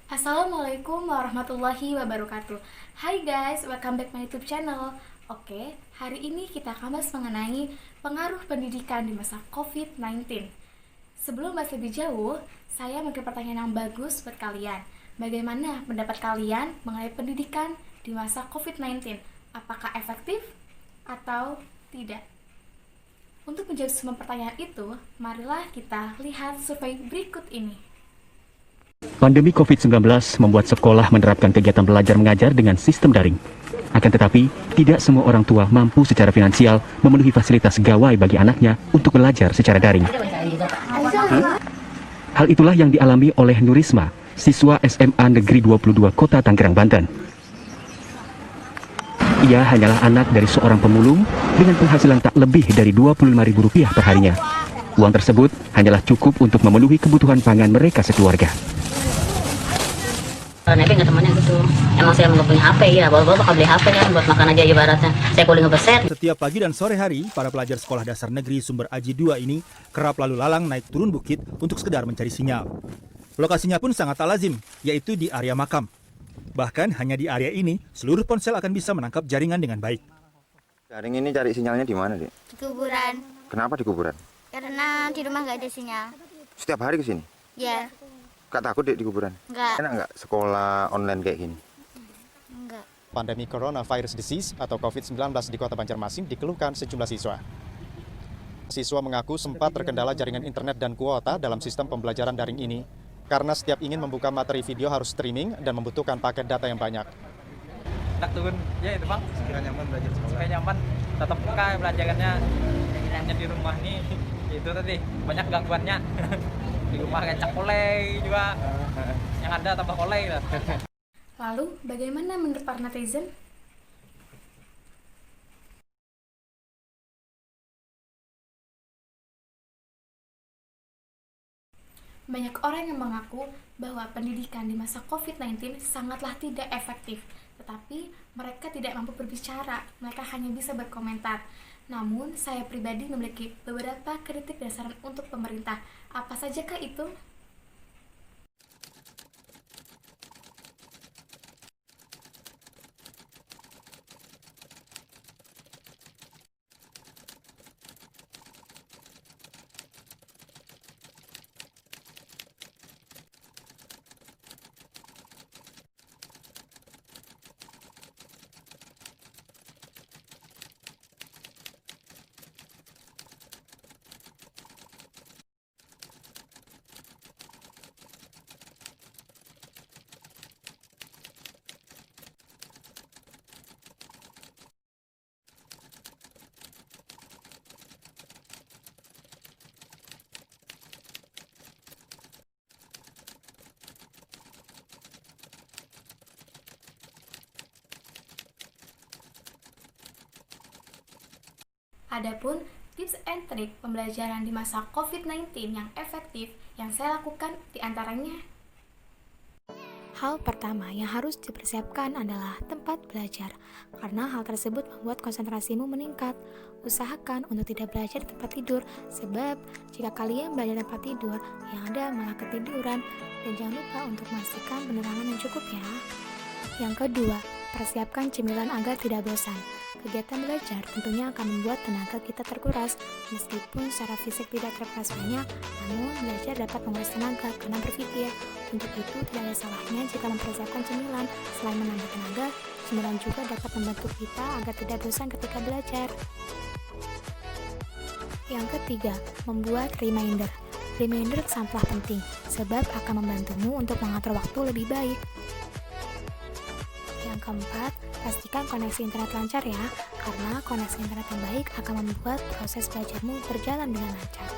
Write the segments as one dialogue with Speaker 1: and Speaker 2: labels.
Speaker 1: Assalamualaikum warahmatullahi wabarakatuh. Hai guys, welcome back my YouTube channel. Oke, hari ini kita akan bahas mengenai pengaruh pendidikan di masa COVID-19. Sebelum bahas lebih jauh, saya memiliki pertanyaan yang bagus buat kalian. Bagaimana pendapat kalian mengenai pendidikan di masa COVID-19? Apakah efektif atau tidak? Untuk menjawab semua pertanyaan itu, marilah kita lihat survei berikut ini.
Speaker 2: Pandemi COVID-19 membuat sekolah menerapkan kegiatan belajar mengajar dengan sistem daring. Akan tetapi, tidak semua orang tua mampu secara finansial memenuhi fasilitas gawai bagi anaknya untuk belajar secara daring. Hal itulah yang dialami oleh Nurisma, siswa SMA Negeri 22 Kota Tangerang, Banten. Ia hanyalah anak dari seorang pemulung dengan penghasilan tak lebih dari Rp25.000 perharinya. Uang tersebut hanyalah cukup untuk memenuhi kebutuhan pangan mereka sekeluarga.
Speaker 3: Nebeng ke temannya gitu. Emang saya nggak punya HP ya, bawa bakal beli HP kan buat makan aja ibaratnya. Saya kuling ngebeset.
Speaker 4: Setiap pagi dan sore hari, para pelajar Sekolah Dasar Negeri Sumber Aji 2 ini kerap lalu lalang naik turun bukit untuk sekedar mencari sinyal. Lokasinya pun sangat tak lazim, yaitu di area makam. Bahkan hanya di area ini, seluruh ponsel akan bisa menangkap jaringan dengan baik.
Speaker 5: Jaring ini cari sinyalnya di mana, Dek?
Speaker 6: Di kuburan.
Speaker 5: Kenapa di kuburan?
Speaker 6: Karena di rumah nggak ada sinyal.
Speaker 5: Setiap hari ke sini?
Speaker 6: Ya,
Speaker 5: Kak takut, Dek, di kuburan?
Speaker 6: nggak.
Speaker 5: Enak nggak sekolah online kayak gini?
Speaker 6: Enggak.
Speaker 7: Pandemi coronavirus disease atau COVID-19 di Kota Banjarmasin dikeluhkan sejumlah siswa. Siswa mengaku sempat terkendala jaringan internet dan kuota dalam sistem pembelajaran daring ini karena setiap ingin membuka materi video harus streaming dan membutuhkan paket data yang banyak.
Speaker 8: Tak turun, ya itu bang. Sekiranya nyaman belajar sekolah. Sekiranya nyaman, tetap buka belajarannya. Hanya di rumah nih, itu tadi banyak gangguannya. Di rumah kayak kolej juga, yang ada tambah kolej lah.
Speaker 1: Lalu, bagaimana menurut para netizen? Banyak orang yang mengaku bahwa pendidikan di masa COVID-19 sangatlah tidak efektif, tetapi mereka tidak mampu berbicara, mereka hanya bisa berkomentar. Namun, saya pribadi memiliki beberapa kritik dan saran untuk pemerintah. Apa sajakah itu? Adapun tips and trik pembelajaran di masa COVID-19 yang efektif yang saya lakukan diantaranya. Hal pertama yang harus dipersiapkan adalah tempat belajar, karena hal tersebut membuat konsentrasimu meningkat. Usahakan untuk tidak belajar di tempat tidur, sebab jika kalian belajar di tempat tidur, yang ada malah ketiduran. Dan jangan lupa untuk memastikan penerangan yang cukup ya. Yang kedua, persiapkan cemilan agar tidak bosan. Kegiatan belajar tentunya akan membuat tenaga kita terkuras. Meskipun secara fisik tidak terkuras banyak, namun belajar dapat menguras tenaga karena berpikir. Untuk itu tidak ada salahnya jika mempersiapkan cemilan. Selain menambah tenaga, cemilan juga dapat membantu kita agar tidak bosan ketika belajar. Yang ketiga, membuat reminder. Reminder sangatlah penting, sebab akan membantumu untuk mengatur waktu lebih baik. Yang keempat, pastikan koneksi internet lancar ya, karena koneksi internet yang baik akan membuat proses belajarmu berjalan dengan lancar.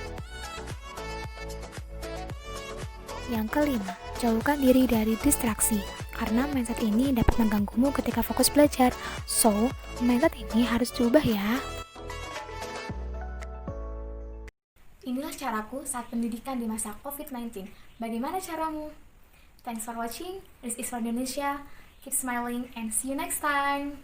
Speaker 1: Yang kelima, jauhkan diri dari distraksi, karena mindset ini dapat mengganggumu ketika fokus belajar. So, mindset ini harus diubah ya. Inilah caraku saat pendidikan di masa COVID-19. Bagaimana caramu? Thanks for watching. This is for Indonesia. Keep smiling and see you next time.